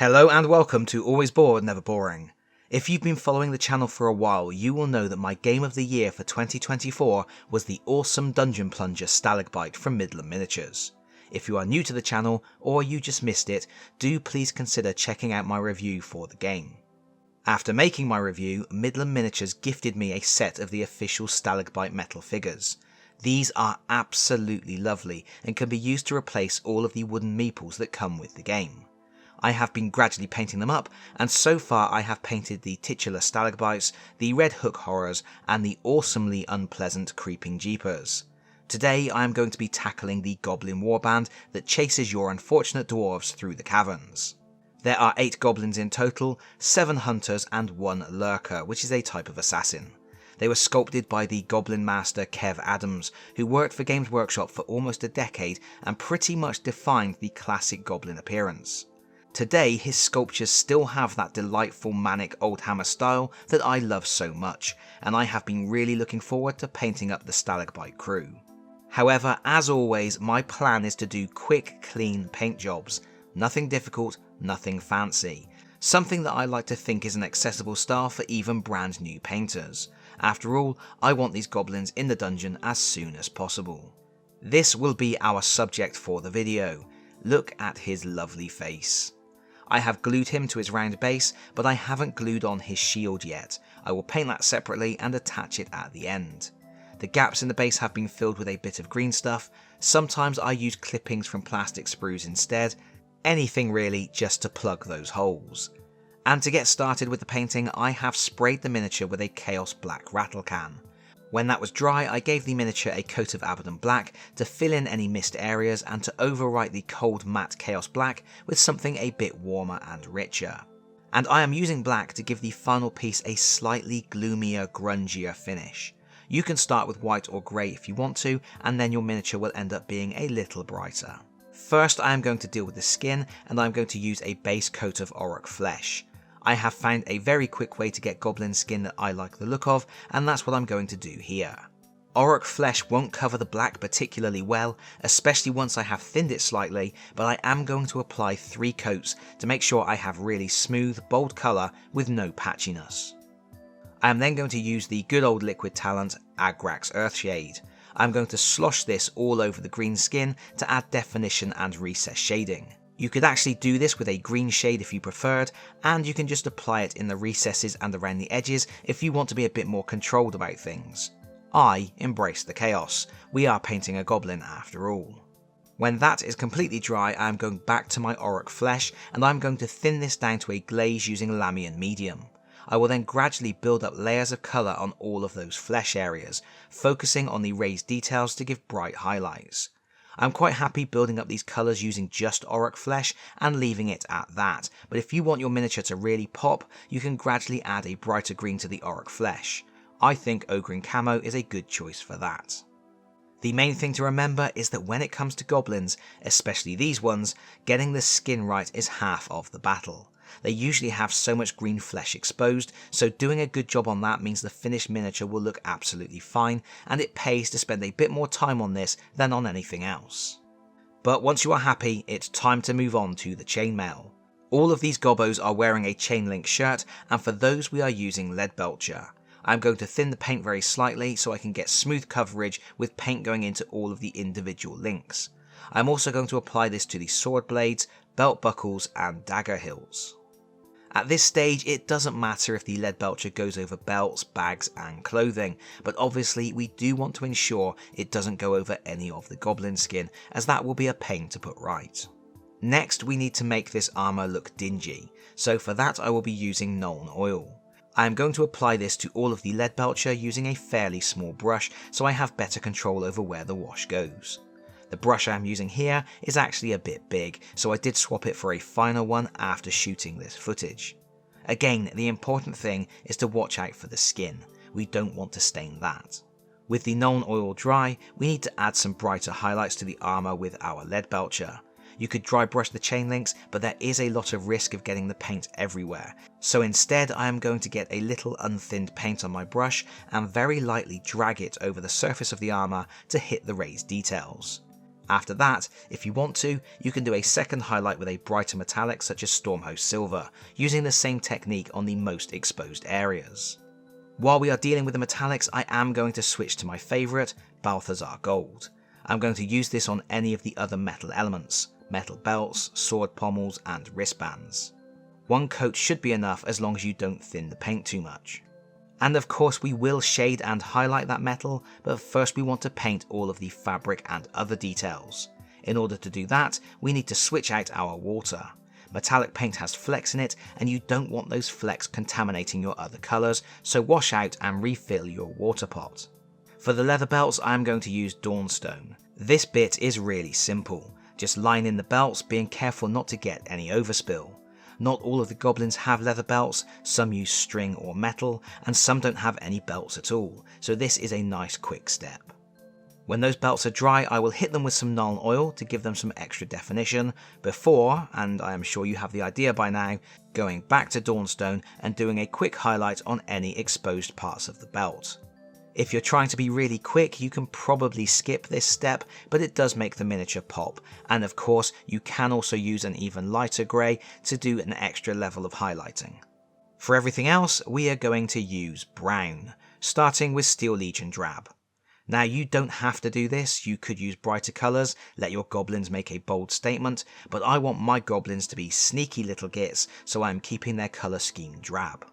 Hello and welcome to Always Bored, Never Boring. If you've been following the channel for a while, you will know that my game of the year for 2024 was the awesome dungeon plunger Stalagbite from Midlam Miniatures. If you are new to the channel, or you just missed it, do please consider checking out my review for the game. After making my review, Midlam Miniatures gifted me a set of the official Stalagbite metal figures. These are absolutely lovely and can be used to replace all of the wooden meeples that come with the game. I have been gradually painting them up, and so far I have painted the titular Stalagbites, the Red Hook Horrors, and the awesomely unpleasant Creeping Jeepers. Today I am going to be tackling the Goblin Warband that chases your unfortunate dwarves through the caverns. There are 8 goblins in total, 7 hunters and 1 lurker, which is a type of assassin. They were sculpted by the Goblin Master Kev Adams, who worked for Games Workshop for almost a decade and pretty much defined the classic goblin appearance. Today his sculptures still have that delightful manic Oldhammer style that I love so much, and I have been really looking forward to painting up the Stalagbite crew. However, as always, my plan is to do quick, clean paint jobs. Nothing difficult, nothing fancy. Something that I like to think is an accessible style for even brand new painters. After all, I want these goblins in the dungeon as soon as possible. This will be our subject for the video. Look at his lovely face. I have glued him to his round base, but I haven't glued on his shield yet. I will paint that separately and attach it at the end. The gaps in the base have been filled with a bit of green stuff. Sometimes I use clippings from plastic sprues instead. Anything really just to plug those holes. And to get started with the painting, I have sprayed the miniature with a Chaos Black rattle can. When that was dry, I gave the miniature a coat of ABNB black to fill in any missed areas and to overwrite the cold matte Chaos Black with something a bit warmer and richer. And I am using black to give the final piece a slightly gloomier, grungier finish. You can start with white or grey if you want to, and then your miniature will end up being a little brighter. First I am going to deal with the skin, and I am going to use a base coat of Auroch flesh. I have found a very quick way to get goblin skin that I like the look of, and that's what I'm going to do here. Auroch flesh won't cover the black particularly well, especially once I have thinned it slightly, but I am going to apply 3 coats to make sure I have really smooth, bold colour with no patchiness. I am then going to use the good old liquid talent Agrax Earthshade. I'm going to slosh this all over the green skin to add definition and recess shading. You could actually do this with a green shade if you preferred, and you can just apply it in the recesses and around the edges if you want to be a bit more controlled about things. I embrace the chaos. We are painting a goblin after all. When that is completely dry, I am going back to my Auroch flesh, and I'm going to thin this down to a glaze using Lamian medium. I will then gradually build up layers of colour on all of those flesh areas, focusing on the raised details to give bright highlights. I'm quite happy building up these colours using just Auroch flesh and leaving it at that, but if you want your miniature to really pop, you can gradually add a brighter green to the Auroch flesh. I think Ogre Camo is a good choice for that. The main thing to remember is that when it comes to goblins, especially these ones, getting the skin right is half of the battle. They usually have so much green flesh exposed, so doing a good job on that means the finished miniature will look absolutely fine, and it pays to spend a bit more time on this than on anything else. But once you are happy, it's time to move on to the chainmail. All of these gobbos are wearing a chain link shirt, and for those we are using lead belcher. I'm going to thin the paint very slightly so I can get smooth coverage with paint going into all of the individual links. I'm also going to apply this to the sword blades, belt buckles and dagger hilts. At this stage, it doesn't matter if the lead belcher goes over belts, bags and clothing, but obviously we do want to ensure it doesn't go over any of the goblin skin, as that will be a pain to put right. Next, we need to make this armour look dingy, so for that I will be using Nuln Oil. I am going to apply this to all of the lead belcher using a fairly small brush, so I have better control over where the wash goes. The brush I am using here is actually a bit big, so I did swap it for a finer one after shooting this footage. Again, the important thing is to watch out for the skin. We don't want to stain that. With the Nuln Oil dry, we need to add some brighter highlights to the armour with our lead belcher. You could dry brush the chain links, but there is a lot of risk of getting the paint everywhere. So instead I am going to get a little unthinned paint on my brush and very lightly drag it over the surface of the armour to hit the raised details. After that, if you want to, you can do a second highlight with a brighter metallic such as Stormhost Silver, using the same technique on the most exposed areas. While we are dealing with the metallics, I am going to switch to my favourite, Balthazar Gold. I'm going to use this on any of the other metal elements, metal belts, sword pommels and wristbands. One coat should be enough as long as you don't thin the paint too much. And of course we will shade and highlight that metal, but first we want to paint all of the fabric and other details. In order to do that, we need to switch out our water. Metallic paint has flecks in it and you don't want those flecks contaminating your other colours, so wash out and refill your water pot. For the leather belts I am going to use Dawnstone. This bit is really simple, just line in the belts, being careful not to get any overspill. Not all of the goblins have leather belts, some use string or metal, and some don't have any belts at all, so this is a nice quick step. When those belts are dry, I will hit them with some Nuln Oil to give them some extra definition before, and I am sure you have the idea by now, going back to Dawnstone and doing a quick highlight on any exposed parts of the belt. If you're trying to be really quick, you can probably skip this step, but it does make the miniature pop, and of course you can also use an even lighter grey to do an extra level of highlighting. For everything else, we are going to use brown, starting with Steel Legion Drab. Now you don't have to do this, you could use brighter colours, let your goblins make a bold statement, but I want my goblins to be sneaky little gits, so I am keeping their colour scheme drab.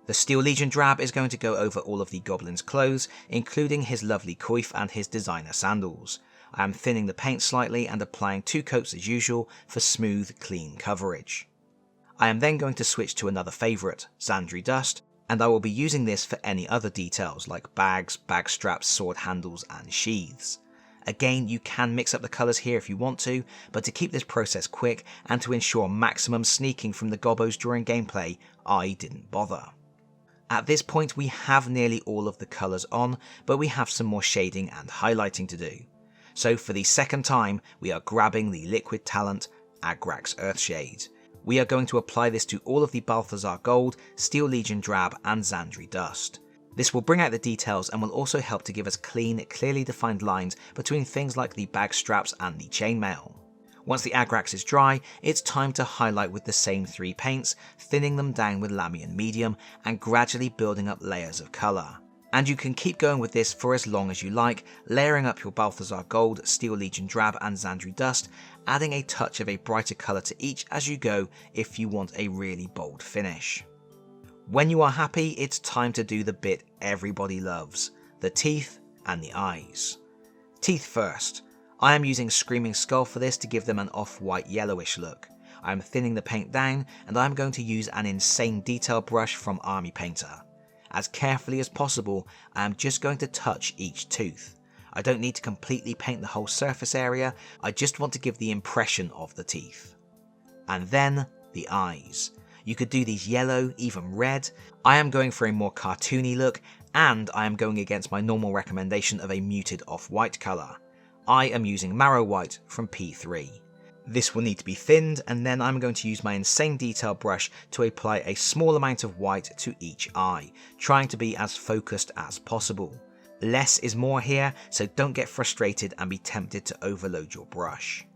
The Steel Legion Drab is going to go over all of the goblin's clothes, including his lovely coif and his designer sandals. I am thinning the paint slightly and applying 2 coats as usual for smooth, clean coverage. I am then going to switch to another favourite, Zandri Dust, and I will be using this for any other details like bags, bag straps, sword handles and sheaths. Again, you can mix up the colours here if you want to, but to keep this process quick and to ensure maximum sneaking from the gobbos during gameplay, I didn't bother. At this point we have nearly all of the colours on, but we have some more shading and highlighting to do. So for the second time, we are grabbing the Liquid Talent Agrax Earthshade. We are going to apply this to all of the Balthazar Gold, Steel Legion Drab and Zandri Dust. This will bring out the details and will also help to give us clean, clearly defined lines between things like the bag straps and the chainmail. Once the Agrax is dry, it's time to highlight with the same 3 paints, thinning them down with Lamian Medium and gradually building up layers of colour. And you can keep going with this for as long as you like, layering up your Balthazar Gold, Steel Legion Drab and Zandri Dust, adding a touch of a brighter colour to each as you go if you want a really bold finish. When you are happy, it's time to do the bit everybody loves, the teeth and the eyes. Teeth first. I am using Screaming Skull for this to give them an off-white yellowish look. I am thinning the paint down and I am going to use an insane detail brush from Army Painter. As carefully as possible, I am just going to touch each tooth. I don't need to completely paint the whole surface area, I just want to give the impression of the teeth. And then the eyes. You could do these yellow, even red. I am going for a more cartoony look and I am going against my normal recommendation of a muted off-white colour. I am using Marrow White from P3. This will need to be thinned and then I'm going to use my insane detail brush to apply a small amount of white to each eye, trying to be as focused as possible. Less is more here, so don't get frustrated and be tempted to overload your brush.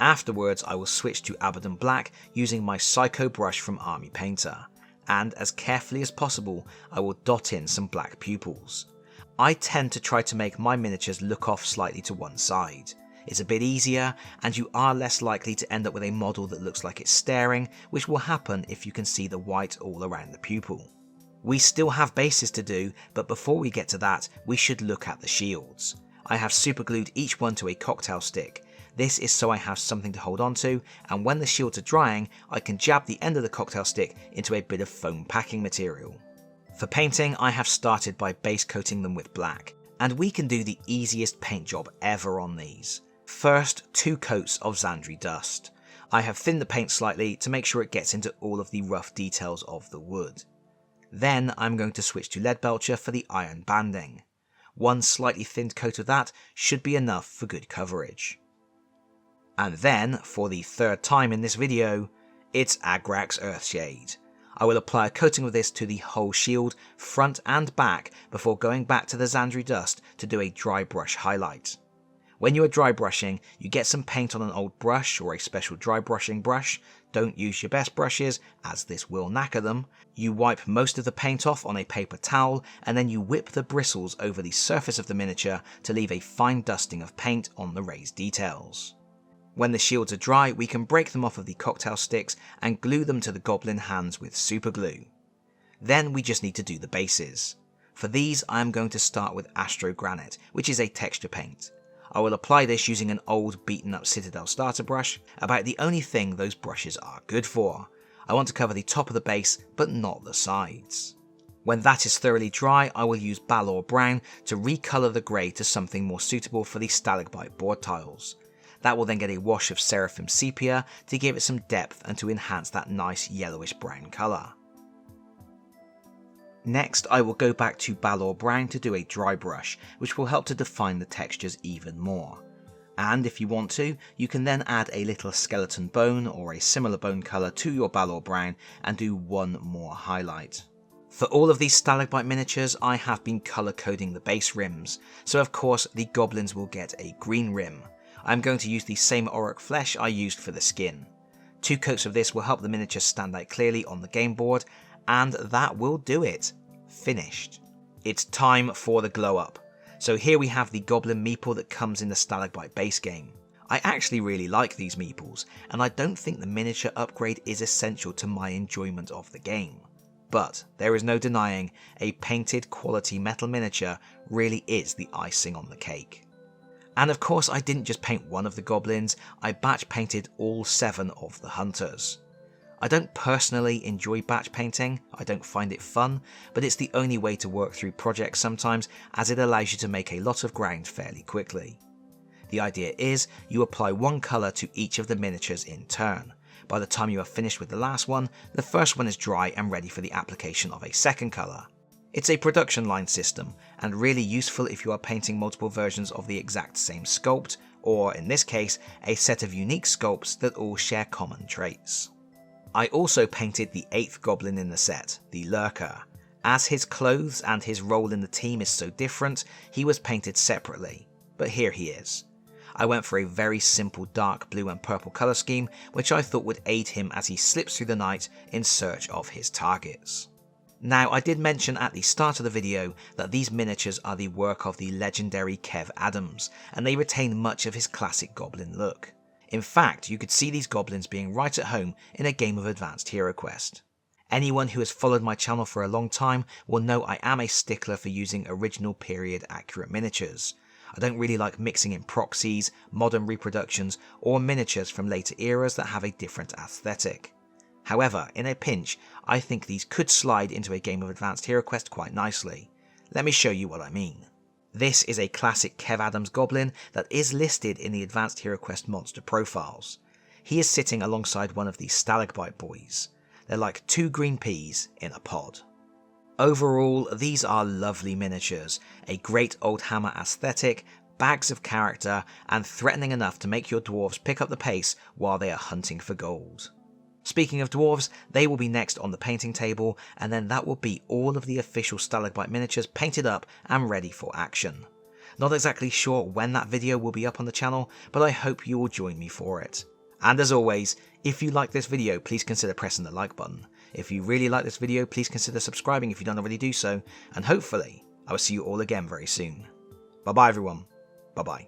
Afterwards I will switch to Abaddon Black using my Psycho brush from Army Painter, and as carefully as possible I will dot in some black pupils. I tend to try to make my miniatures look off slightly to one side. It's a bit easier and you are less likely to end up with a model that looks like it's staring, which will happen if you can see the white all around the pupil. We still have bases to do, but before we get to that, we should look at the shields. I have superglued each one to a cocktail stick. This is so I have something to hold on to, and when the shields are drying, I can jab the end of the cocktail stick into a bit of foam packing material. For painting, I have started by base coating them with black, and we can do the easiest paint job ever on these. First, 2 coats of Zandri Dust. I have thinned the paint slightly to make sure it gets into all of the rough details of the wood. Then I'm going to switch to Leadbelcher for the iron banding. 1 slightly thinned coat of that should be enough for good coverage. And then, for the 3rd time in this video, it's Agrax Earthshade. I will apply a coating of this to the whole shield, front and back, before going back to the Zandri Dust to do a dry brush highlight. When you are dry brushing, you get some paint on an old brush or a special dry brushing brush. Don't use your best brushes, as this will knacker them. You wipe most of the paint off on a paper towel, and then you whip the bristles over the surface of the miniature to leave a fine dusting of paint on the raised details. When the shields are dry, we can break them off of the cocktail sticks and glue them to the goblin hands with super glue. Then we just need to do the bases. For these, I am going to start with Astro Granite, which is a texture paint. I will apply this using an old beaten up Citadel starter brush, about the only thing those brushes are good for. I want to cover the top of the base, but not the sides. When that is thoroughly dry, I will use Balor Brown to recolour the grey to something more suitable for the Stalagbite board tiles. That will then get a wash of Seraphim Sepia to give it some depth and to enhance that nice yellowish brown colour. Next, I will go back to Balor Brown to do a dry brush, which will help to define the textures even more. And if you want to, you can then add a little skeleton bone or a similar bone colour to your Balor Brown and do one more highlight. For all of these Stalagbite miniatures, I have been colour coding the base rims, so of course the goblins will get a green rim. I'm going to use the same Auroch flesh I used for the skin. 2 coats of this will help the miniature stand out clearly on the game board, and that will do it. Finished. It's time for the glow up. So here we have the Goblin Meeple that comes in the Stalagbite base game. I actually really like these meeples, and I don't think the miniature upgrade is essential to my enjoyment of the game. But there is no denying, a painted quality metal miniature really is the icing on the cake. And of course I didn't just paint one of the goblins, I batch painted all 7 of the hunters. I don't personally enjoy batch painting, I don't find it fun, but it's the only way to work through projects sometimes, as it allows you to make a lot of ground fairly quickly. The idea is, you apply one colour to each of the miniatures in turn. By the time you are finished with the last one, the first one is dry and ready for the application of a second colour. It's a production line system, and really useful if you are painting multiple versions of the exact same sculpt, or in this case, a set of unique sculpts that all share common traits. I also painted the 8th goblin in the set, the Lurker. As his clothes and his role in the team is so different, he was painted separately, but here he is. I went for a very simple dark blue and purple colour scheme, which I thought would aid him as he slips through the night in search of his targets. Now, I did mention at the start of the video that these miniatures are the work of the legendary Kev Adams, and they retain much of his classic goblin look. In fact, you could see these goblins being right at home in a game of Advanced Hero Quest. Anyone who has followed my channel for a long time will know I am a stickler for using original period accurate miniatures. I don't really like mixing in proxies, modern reproductions, or miniatures from later eras that have a different aesthetic. However, in a pinch, I think these could slide into a game of Advanced Hero Quest quite nicely. Let me show you what I mean. This is a classic Kev Adams goblin that is listed in the Advanced Hero Quest monster profiles. He is sitting alongside one of these Stalagbite boys. They're like 2 green peas in a pod. Overall, these are lovely miniatures, a great Oldhammer aesthetic, bags of character, and threatening enough to make your dwarves pick up the pace while they are hunting for gold. Speaking of dwarves, they will be next on the painting table, and then that will be all of the official Stalagbite miniatures painted up and ready for action. Not exactly sure when that video will be up on the channel, but I hope you will join me for it. And as always, if you like this video, please consider pressing the like button. If you really like this video, please consider subscribing if you don't already do so, and hopefully, I will see you all again very soon. Bye bye everyone, bye bye.